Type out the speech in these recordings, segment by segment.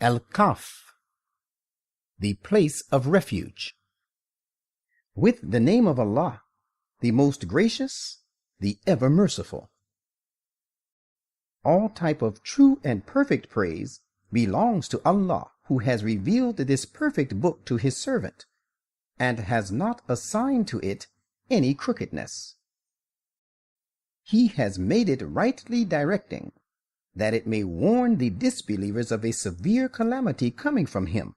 Al-Kahf, the place of refuge. With the name of Allah, the most gracious, the ever merciful. All type of true and perfect praise belongs to Allah, who has revealed this perfect book to his servant, and has not assigned to it any crookedness. He has made it rightly directing, that it may warn the disbelievers of a severe calamity coming from him,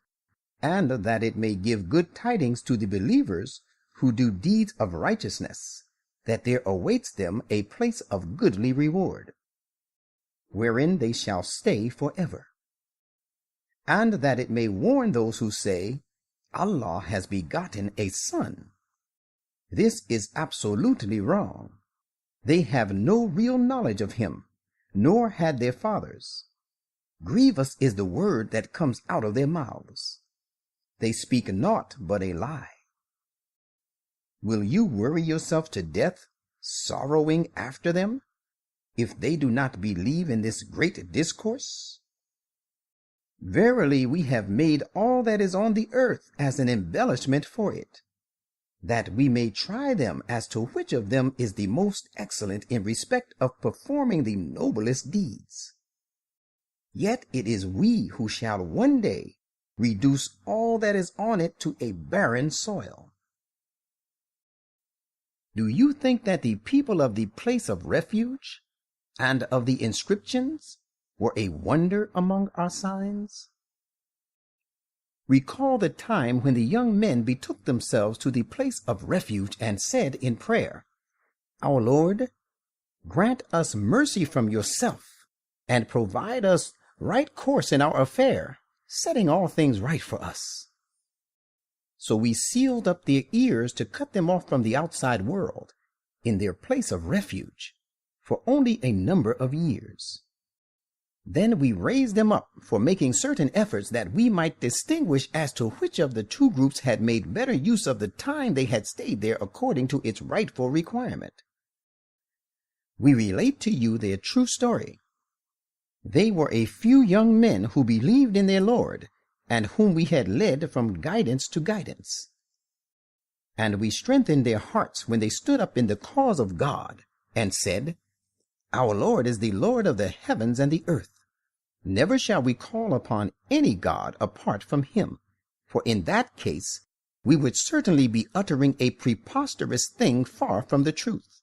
and that it may give good tidings to the believers who do deeds of righteousness, that there awaits them a place of goodly reward, wherein they shall stay forever. And that it may warn those who say, Allah has begotten a son. This is absolutely wrong. They have no real knowledge of him, nor had their fathers. Grievous is the word that comes out of their mouths. They speak naught but a lie. Will you worry yourself to death, sorrowing after them, if they do not believe in this great discourse? Verily, we have made all that is on the earth as an embellishment for it, that we may try them as to which of them is the most excellent in respect of performing the noblest deeds. Yet it is we who shall one day reduce all that is on it to a barren soil. Do you think that the people of the place of refuge and of the inscriptions were a wonder among our signs? Recall the time when the young men betook themselves to the place of refuge and said in prayer, Our Lord, grant us mercy from yourself, and provide us right course in our affair, setting all things right for us. So we sealed up their ears to cut them off from the outside world, in their place of refuge, for only a number of years. Then we raised them up for making certain efforts that we might distinguish as to which of the two groups had made better use of the time they had stayed there according to its rightful requirement. We relate to you their true story. They were a few young men who believed in their Lord, and whom we had led from guidance to guidance. And we strengthened their hearts when they stood up in the cause of God, and said, Our Lord is the Lord of the heavens and the earth. Never shall we call upon any god apart from him, for in that case we would certainly be uttering a preposterous thing far from the truth.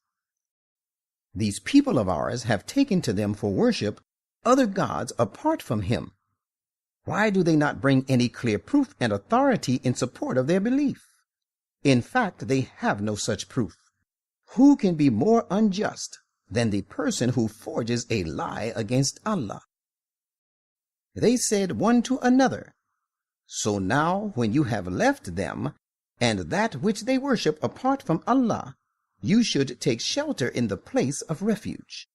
These people of ours have taken to them for worship other gods apart from him. Why do they not bring any clear proof and authority in support of their belief? In fact, they have no such proof. Who can be more unjust than the person who forges a lie against Allah? They said one to another, So now when you have left them, and that which they worship apart from Allah, you should take shelter in the place of refuge.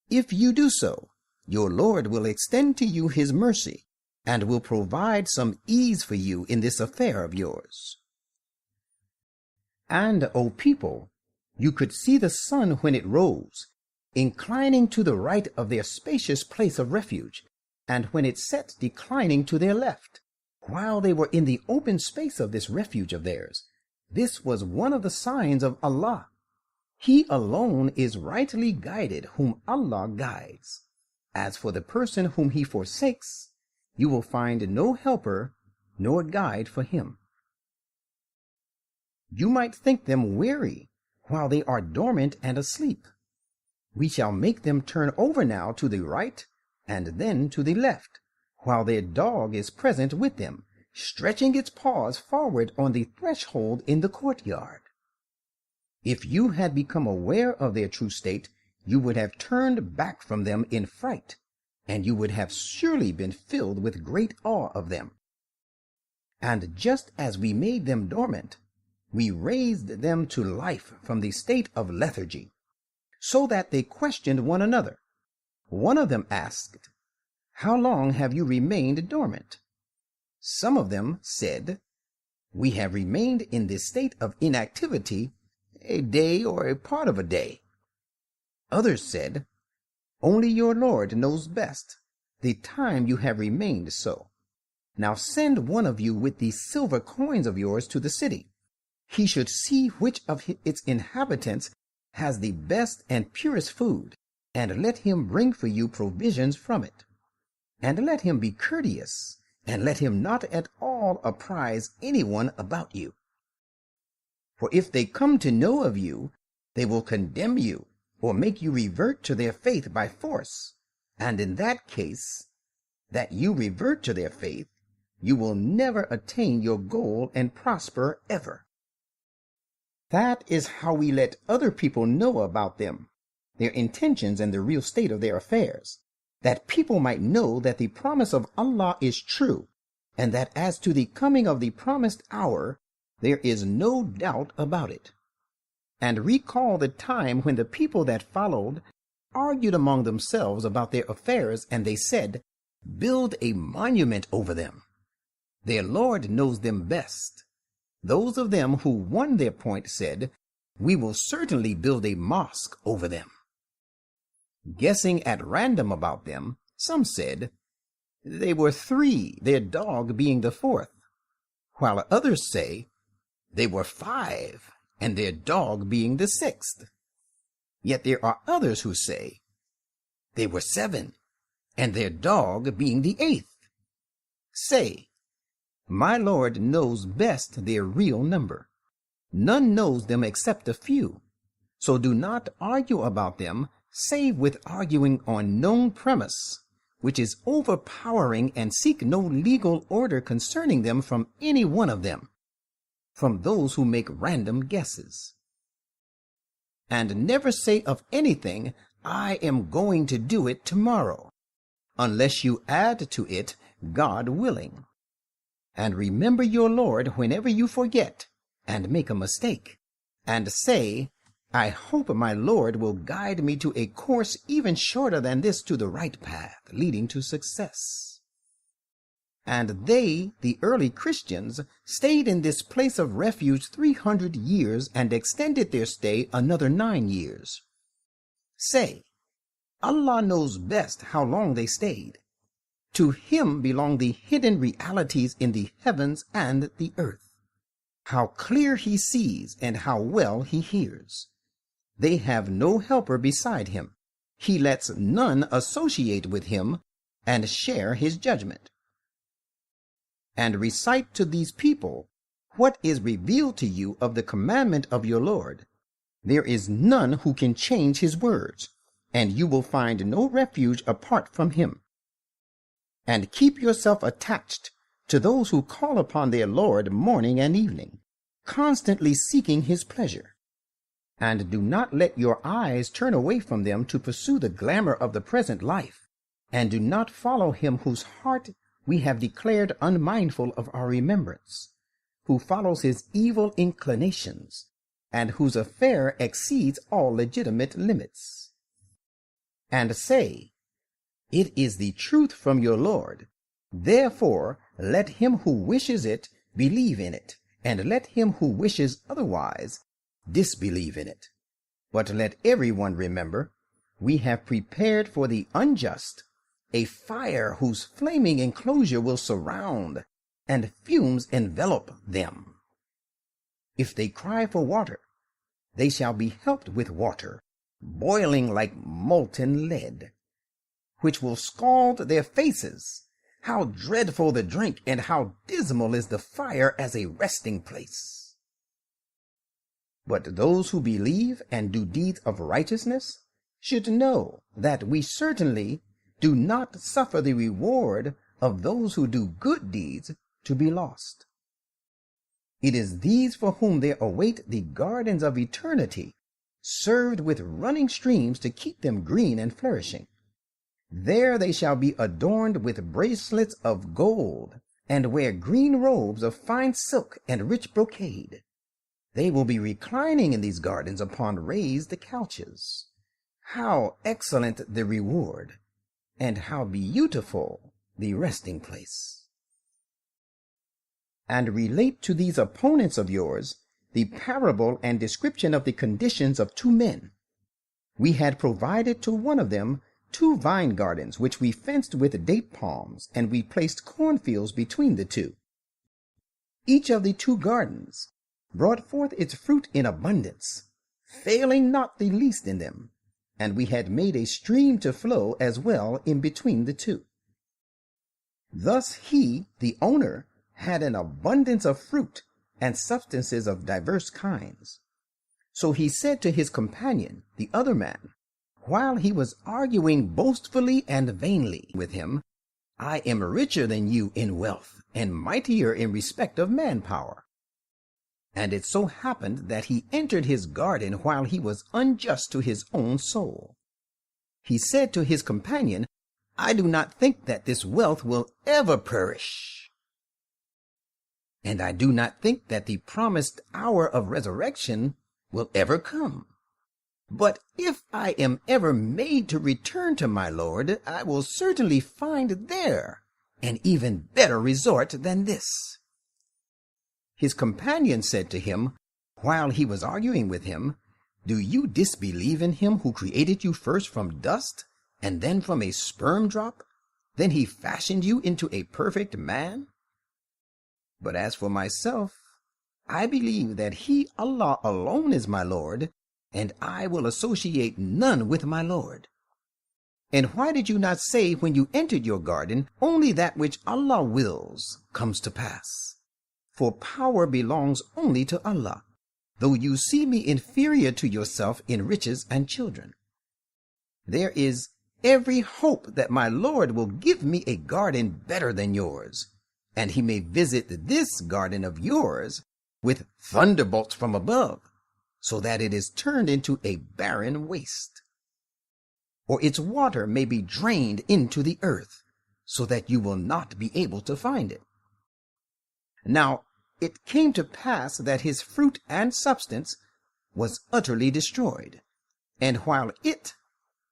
If you do so, your Lord will extend to you his mercy, and will provide some ease for you in this affair of yours. And, O people, you could see the sun when it rose, inclining to the right of their spacious place of refuge, and when it set declining to their left, while they were in the open space of this refuge of theirs. This was one of the signs of Allah. He alone is rightly guided whom Allah guides. As for the person whom he forsakes, you will find no helper nor guide for him. You might think them weary while they are dormant and asleep. We shall make them turn over now to the right and then to the left, while their dog is present with them, stretching its paws forward on the threshold in the courtyard. If you had become aware of their true state, you would have turned back from them in fright, and you would have surely been filled with great awe of them. And just as we made them dormant, we raised them to life from the state of lethargy, so that they questioned one another. One of them asked, How long have you remained dormant? Some of them said, We have remained in this state of inactivity a day or a part of a day. Others said, Only your Lord knows best the time you have remained so. Now send one of you with these silver coins of yours to the city. He should see which of its inhabitants has the best and purest food, and let him bring for you provisions from it. And let him be courteous, and let him not at all apprise anyone about you. For if they come to know of you, they will condemn you, or make you revert to their faith by force. And in that case, that you revert to their faith, you will never attain your goal and prosper ever. That is how we let other people know about them, their intentions and the real state of their affairs, that people might know that the promise of Allah is true, and that as to the coming of the promised hour, there is no doubt about it. And recall the time when the people that followed argued among themselves about their affairs, and they said, "Build a monument over them. Their Lord knows them best." Those of them who won their point said, "We will certainly build a mosque over them." Guessing at random about them, some said, "They were 3, their dog being the 4th," while others say, "They were 5, and their dog being the 6th. Yet there are others who say, "They were 7, and their dog being the 8th. Say, my Lord knows best their real number. None knows them except a few. So do not argue about them, save with arguing on known premise, which is overpowering, and seek no legal order concerning them from any one of them, from those who make random guesses. And never say of anything, 'I am going to do it tomorrow,' unless you add to it, 'God willing.' And remember your Lord whenever you forget and make a mistake, and say, 'I hope my Lord will guide me to a course even shorter than this to the right path, leading to success.'" And they, the early Christians, stayed in this place of refuge 300 years and extended their stay another 9 years. Say, Allah knows best how long they stayed. To him belong the hidden realities in the heavens and the earth. How clear he sees and how well he hears. They have no helper beside him. He lets none associate with him and share his judgment. And recite to these people what is revealed to you of the commandment of your Lord. There is none who can change his words, and you will find no refuge apart from him. And keep yourself attached to those who call upon their Lord morning and evening, constantly seeking his pleasure. And do not let your eyes turn away from them to pursue the glamour of the present life, and do not follow him whose heart we have declared unmindful of our remembrance, who follows his evil inclinations, and whose affair exceeds all legitimate limits. And say, "It is the truth from your Lord. Therefore, let him who wishes it believe in it, and let him who wishes otherwise disbelieve in it. But let everyone remember, we have prepared for the unjust a fire whose flaming enclosure will surround, and fumes envelop them. If they cry for water, they shall be helped with water, boiling like molten lead, which will scald their faces. How dreadful the drink, and how dismal is the fire as a resting place. But those who believe and do deeds of righteousness should know that we certainly do not suffer the reward of those who do good deeds to be lost. It is these for whom there await the gardens of eternity, served with running streams to keep them green and flourishing. There they shall be adorned with bracelets of gold, and wear green robes of fine silk and rich brocade. They will be reclining in these gardens upon raised couches. How excellent the reward, and how beautiful the resting place. And relate to these opponents of yours the parable and description of the conditions of 2 men. We had provided to one of them 2 vine gardens which we fenced with date palms, and we placed cornfields between the 2. Each of the 2 gardens brought forth its fruit in abundance, failing not the least in them, and we had made a stream to flow as well in between the 2. Thus he, the owner, had an abundance of fruit and substances of diverse kinds. So he said to his companion, the other man, while he was arguing boastfully and vainly with him, I am richer than you in wealth, and mightier in respect of manpower. And it so happened that he entered his garden while he was unjust to his own soul. He said to his companion, I do not think that this wealth will ever perish. And I do not think that the promised hour of resurrection will ever come. But if I am ever made to return to my Lord, I will certainly find there an even better resort than this. His companion said to him, while he was arguing with him, Do you disbelieve in him who created you first from dust, and then from a sperm drop? Then he fashioned you into a perfect man? But as for myself, I believe that he, Allah alone, is my Lord, and I will associate none with my Lord. And why did you not say when you entered your garden, only that which Allah wills comes to pass? For power belongs only to Allah, though you see me inferior to yourself in riches and children. There is every hope that my Lord will give me a garden better than yours, and he may visit this garden of yours with thunderbolts from above, so that it is turned into a barren waste. Or its water may be drained into the earth, so that you will not be able to find it. Now it came to pass that his fruit and substance was utterly destroyed, and while it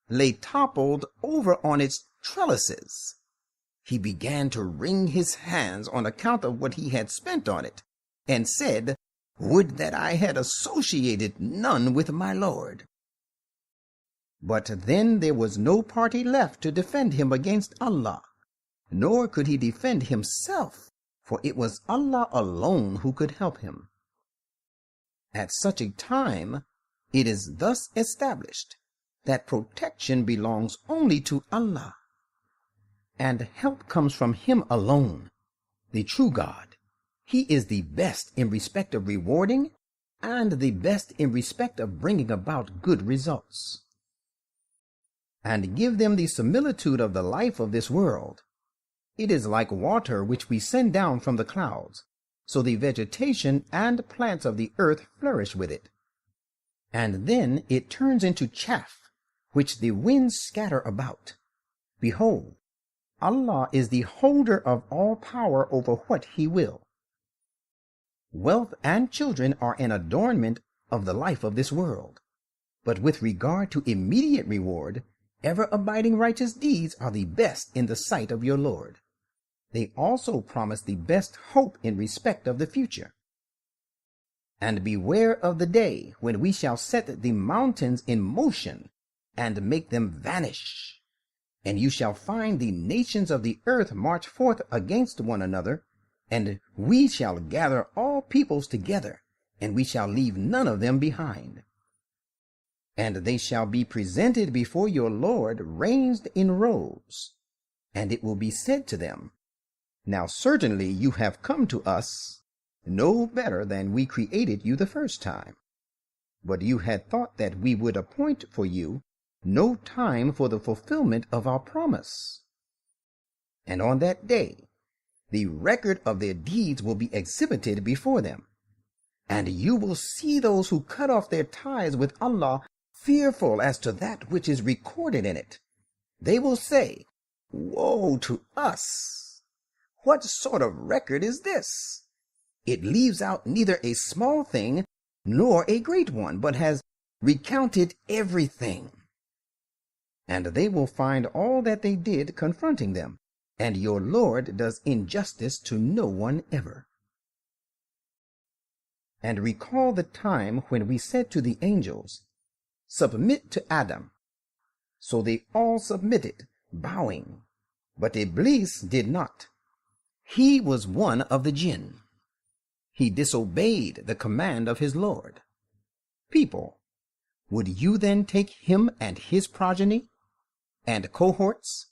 lay toppled over on its trellises, he began to wring his hands on account of what he had spent on it, and said, Would that I had associated none with my Lord. But then there was no party left to defend him against Allah, nor could he defend himself, for it was Allah alone who could help him. At such a time, it is thus established that protection belongs only to Allah, and help comes from him alone, the true God. He is the best in respect of rewarding, and the best in respect of bringing about good results. And give them the similitude of the life of this world. It is like water which we send down from the clouds, so the vegetation and plants of the earth flourish with it. And then it turns into chaff, which the winds scatter about. Behold, Allah is the holder of all power over what he will. Wealth and children are an adornment of the life of this world, but with regard to immediate reward, ever-abiding righteous deeds are the best in the sight of your Lord. They also promise the best hope in respect of the future. And beware of the day when we shall set the mountains in motion and make them vanish. And you shall find the nations of the earth march forth against one another, and we shall gather all peoples together, and we shall leave none of them behind. And they shall be presented before your Lord ranged in rows, and it will be said to them, Now certainly you have come to us no better than we created you the first time. But you had thought that we would appoint for you no time for the fulfillment of our promise. And on that day, the record of their deeds will be exhibited before them, and you will see those who cut off their ties with Allah fearful as to that which is recorded in it. They will say, Woe to us! What sort of record is this? It leaves out neither a small thing nor a great one, but has recounted everything. And they will find all that they did confronting them, and your Lord does injustice to no one ever. And recall the time when we said to the angels, Submit to Adam, So they all submitted, bowing. But Iblis did not. He was one of the jinn. He disobeyed the command of his Lord. People, would you then take him and his progeny and cohorts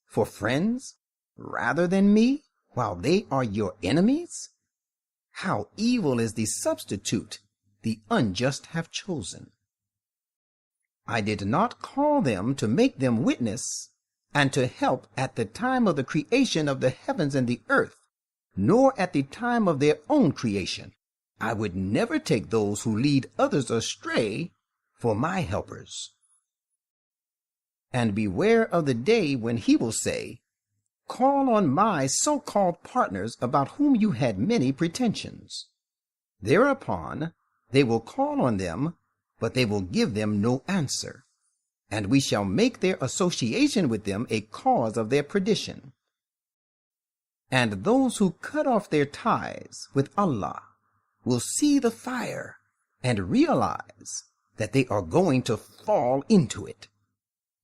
for friends rather than me, while they are your enemies? How evil is the substitute the unjust have chosen. I did not call them to make them witness and to help at the time of the creation of the heavens and the earth, nor at the time of their own creation. I would never take those who lead others astray for my helpers. And beware of the day when he will say, call on my so-called partners about whom you had many pretensions. Thereupon they will call on them, but they will give them no answer, and we shall make their association with them a cause of their perdition. And those who cut off their ties with Allah will see the fire and realize that they are going to fall into it,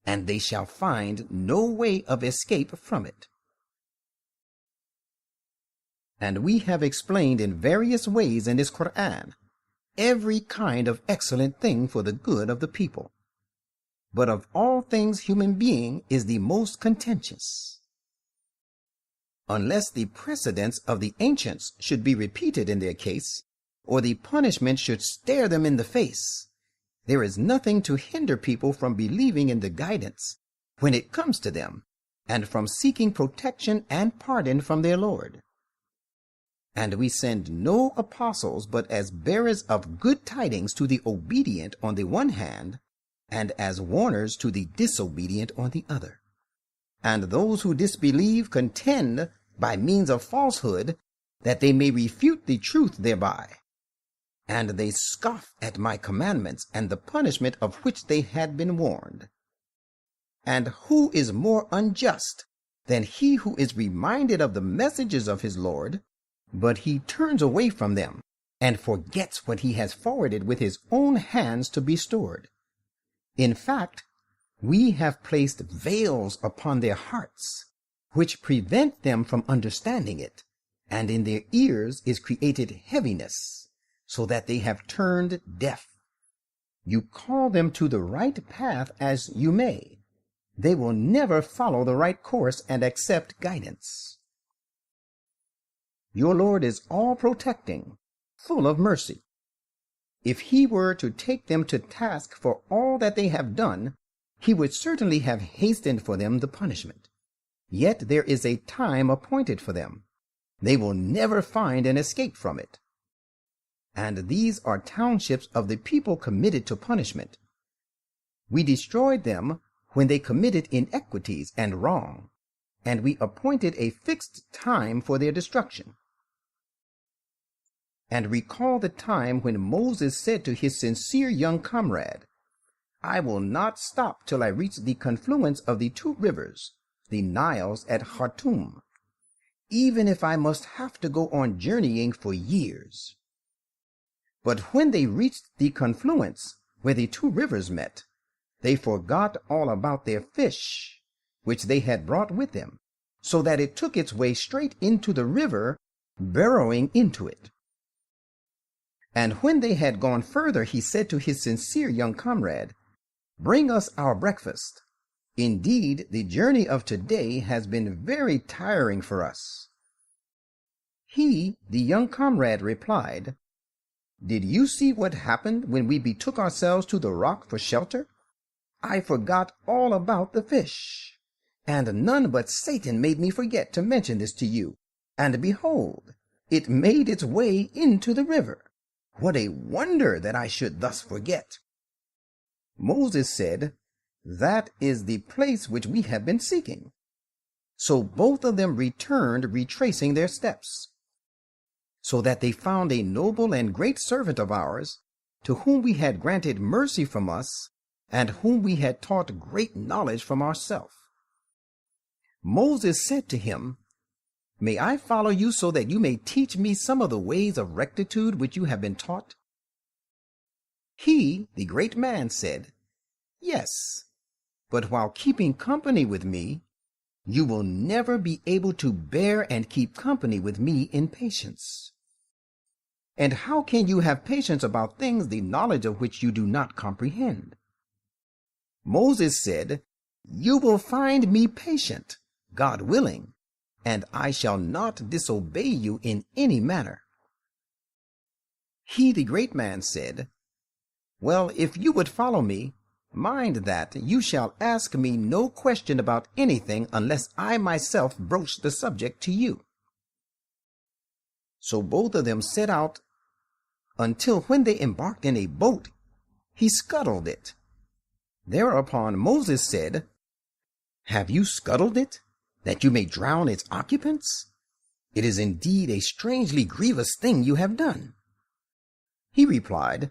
and they shall find no way of escape from it. And we have explained in various ways in this Quran every kind of excellent thing for the good of the people. But of all things, human being is the most contentious. Unless the precedents of the ancients should be repeated in their case, or the punishment should stare them in the face, there is nothing to hinder people from believing in the guidance when it comes to them, and from seeking protection and pardon from their Lord. And we send no apostles but as bearers of good tidings to the obedient on the one hand, and as warners to the disobedient on the other. And those who disbelieve contend by means of falsehood, that they may refute the truth thereby. And they scoff at my commandments and the punishment of which they had been warned. And who is more unjust than he who is reminded of the messages of his Lord, but he turns away from them and forgets what he has forwarded with his own hands to be stored? In fact, we have placed veils upon their hearts, which prevent them from understanding it, and in their ears is created heaviness, so that they have turned deaf. You call them to the right path as you may. They will never follow the right course and accept guidance. Your Lord is all-protecting, full of mercy. If he were to take them to task for all that they have done, he would certainly have hastened for them the punishment. Yet there is a time appointed for them. They will never find an escape from it. And these are townships of the people committed to punishment. We destroyed them when they committed inequities and wrong, and we appointed a fixed time for their destruction. And recall the time when Moses said to his sincere young comrade, I will not stop till I reach the confluence of the two rivers, the Niles at Khartoum, even if I must have to go on journeying for years. But when they reached the confluence where the two rivers met, they forgot all about their fish, which they had brought with them, so that it took its way straight into the river, burrowing into it. And when they had gone further, he said to his sincere young comrade, Bring us our breakfast. Indeed, the journey of today has been very tiring for us. He, the young comrade, replied, Did you see what happened when we betook ourselves to the rock for shelter? I forgot all about the fish, and none but Satan made me forget to mention this to you. And behold, it made its way into the river. What a wonder that I should thus forget. Moses said, That is the place which we have been seeking. So both of them returned, retracing their steps, so that they found a noble and great servant of ours, to whom we had granted mercy from us, and whom we had taught great knowledge from ourselves. Moses said to him, May I follow you so that you may teach me some of the ways of rectitude which you have been taught? He, the great man, said, Yes, But while keeping company with me, you will never be able to bear and keep company with me in patience. And how can you have patience about things the knowledge of which you do not comprehend? Moses said, "You will find me patient, God willing, and I shall not disobey you in any manner." He, the great man, said, "Well, if you would follow me, mind that you shall ask me no question about anything unless I myself broach the subject to you." So both of them set out until when they embarked in a boat, he scuttled it. Thereupon Moses said, "Have you scuttled it, that you may drown its occupants? It is indeed a strangely grievous thing you have done." He replied,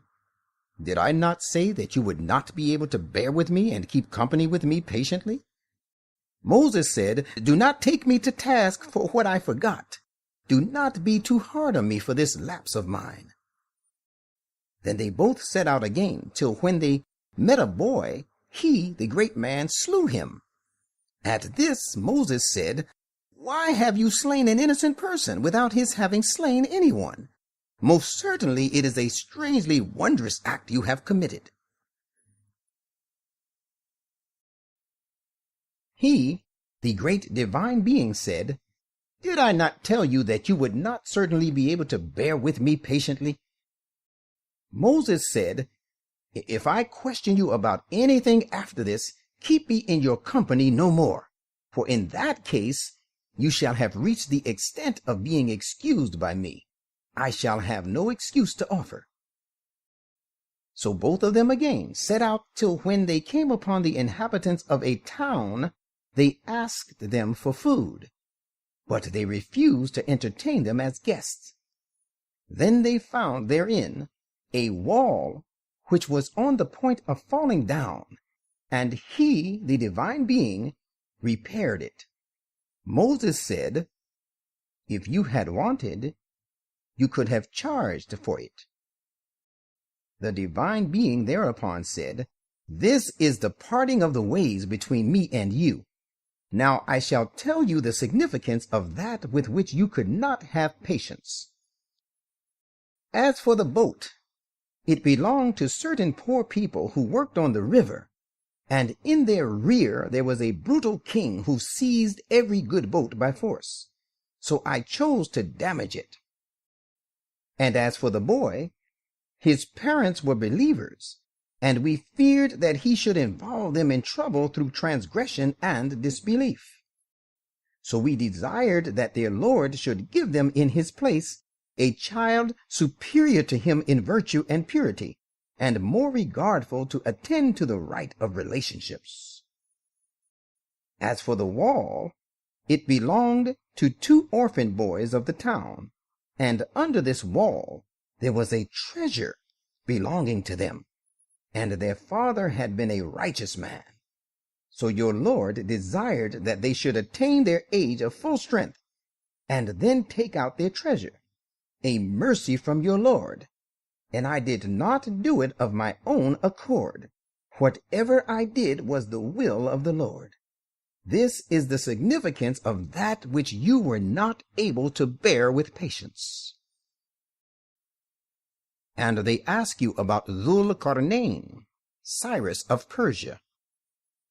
"Did I not say that you would not be able to bear with me and keep company with me patiently?" Moses said, "Do not take me to task for what I forgot. Do not be too hard on me for this lapse of mine." Then they both set out again, till when they met a boy, he, the great man, slew him. At this Moses said, "Why have you slain an innocent person without his having slain anyone? Most certainly it is a strangely wondrous act you have committed." He, the great divine being, said, "Did I not tell you that you would not certainly be able to bear with me patiently?" Moses said, "If I question you about anything after this, keep me in your company no more, for in that case you shall have reached the extent of being excused by me. I shall have no excuse to offer." So both of them again set out, till when they came upon the inhabitants of a town, they asked them for food, but they refused to entertain them as guests. Then they found therein a wall which was on the point of falling down, and he, the divine being, repaired it. Moses said, "If you had wanted, you could have charged for it." The divine being thereupon said, "This is the parting of the ways between me and you. Now I shall tell you the significance of that with which you could not have patience. As for the boat, it belonged to certain poor people who worked on the river, and in their rear there was a brutal king who seized every good boat by force. So I chose to damage it. And as for the boy, his parents were believers, and we feared that he should involve them in trouble through transgression and disbelief. So we desired that their Lord should give them in his place a child superior to him in virtue and purity, and more regardful to attend to the right of relationships. As for the wall, it belonged to 2 orphan boys of the town, and under this wall there was a treasure belonging to them, and their father had been a righteous man. So your Lord desired that they should attain their age of full strength, and then take out their treasure, a mercy from your Lord. And I did not do it of my own accord. Whatever I did was the will of the Lord. This is the significance of that which you were not able to bear with patience." And they ask you about Dhul-Qarnayn, Cyrus of Persia.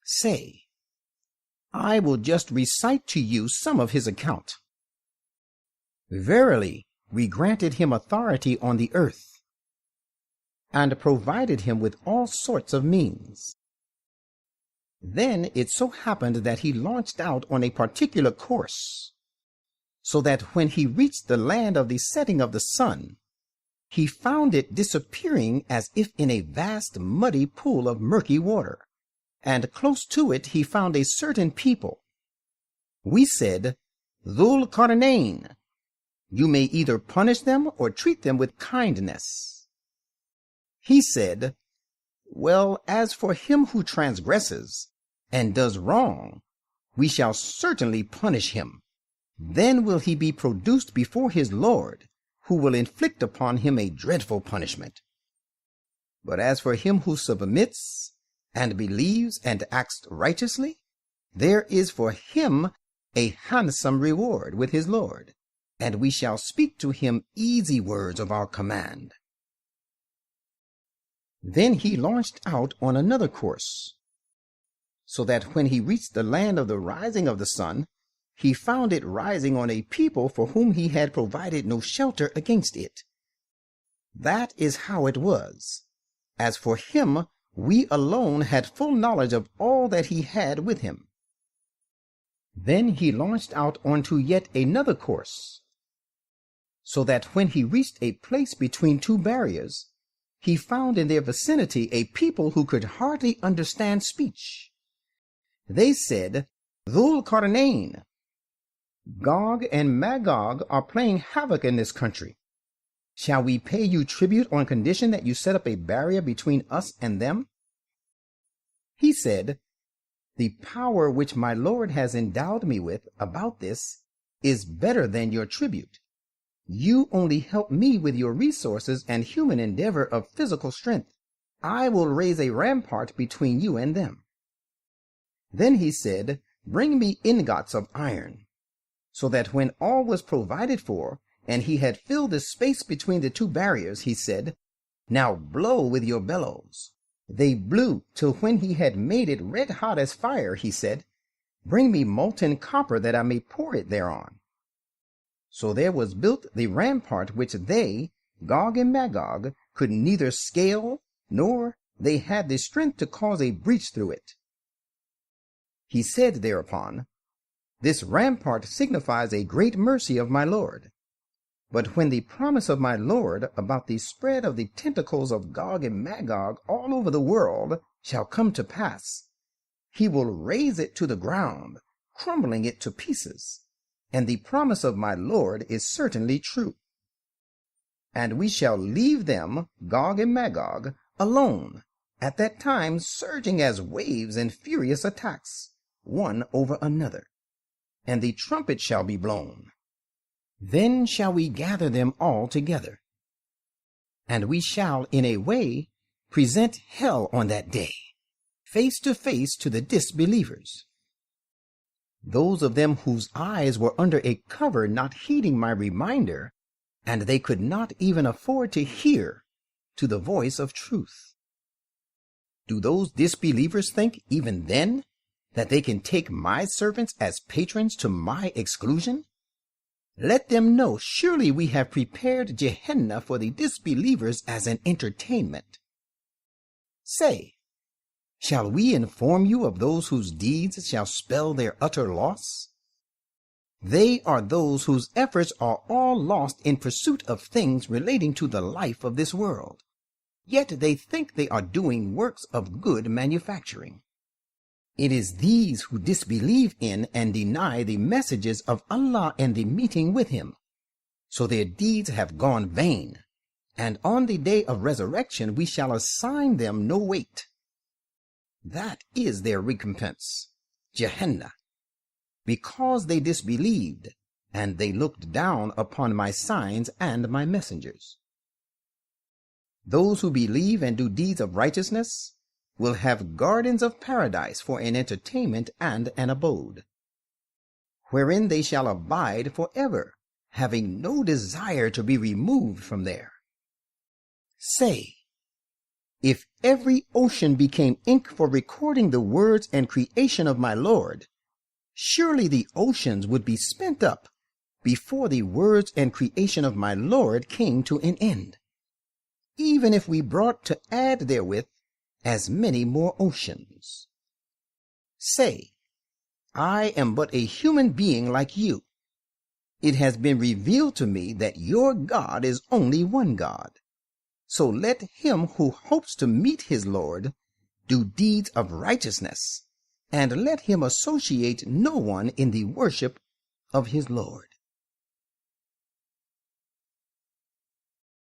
Say, I will just recite to you some of his account. Verily, we granted him authority on the earth, and provided him with all sorts of means. Then it so happened that he launched out on a particular course, so that when he reached the land of the setting of the sun, he found it disappearing as if in a vast muddy pool of murky water, and close to it he found a certain people. We said, Dhul-Qarnayn, you may either punish them or treat them with kindness. He said, well, as for him who transgresses and does wrong, we shall certainly punish him. Then will he be produced before his Lord, who will inflict upon him a dreadful punishment. But as for him who submits and believes and acts righteously, there is for him a handsome reward with his Lord, and we shall speak to him easy words of our command. Then he launched out on another course, so that when he reached the land of the rising of the sun, he found it rising on a people for whom he had provided no shelter against it. That is how it was. As for him, we alone had full knowledge of all that he had with him. Then he launched out onto yet another course, so that when he reached a place between two barriers, he found in their vicinity a people who could hardly understand speech. They said, "Dhul Qarnayn, Gog and Magog are playing havoc in this country. Shall we pay you tribute on condition that you set up a barrier between us and them?" He said, "The power which my Lord has endowed me with about this is better than your tribute. You only help me with your resources and human endeavor of physical strength. I will raise a rampart between you and them." Then he said, "Bring me ingots of iron," so that when all was provided for, and he had filled the space between the two barriers, he said, "Now blow with your bellows." They blew till when he had made it red hot as fire, he said, "Bring me molten copper that I may pour it thereon." So there was built the rampart which they, Gog and Magog, could neither scale, nor they had the strength to cause a breach through it. He said thereupon, "This rampart signifies a great mercy of my Lord. But when the promise of my Lord about the spread of the tentacles of Gog and Magog all over the world shall come to pass, he will raise it to the ground, crumbling it to pieces. And the promise of my Lord is certainly true. And we shall leave them, Gog and Magog, alone, at that time surging as waves in furious attacks, one over another. And the trumpet shall be blown. Then shall we gather them all together. And we shall, in a way, present hell on that day, face to face to the disbelievers. Those of them whose eyes were under a cover not heeding my reminder, and they could not even afford to hear to the voice of truth. Do those disbelievers think, even then, that they can take my servants as patrons to my exclusion? Let them know, surely we have prepared Gehenna for the disbelievers as an entertainment. Say, shall we inform you of those whose deeds shall spell their utter loss? They are those whose efforts are all lost in pursuit of things relating to the life of this world, yet they think they are doing works of good manufacturing. It is these who disbelieve in and deny the messages of Allah and the meeting with him, so their deeds have gone vain, and on the day of resurrection we shall assign them no weight. That is their recompense, Gehenna, because they disbelieved, and they looked down upon my signs and my messengers. Those who believe and do deeds of righteousness will have gardens of paradise for an entertainment and an abode, wherein they shall abide forever, having no desire to be removed from there. Say, if every ocean became ink for recording the words and creation of my Lord, surely the oceans would be spent up before the words and creation of my Lord came to an end, even if we brought to add therewith as many more oceans. Say, I am but a human being like you. It has been revealed to me that your God is only one God. So let him who hopes to meet his Lord do deeds of righteousness, and let him associate no one in the worship of his Lord.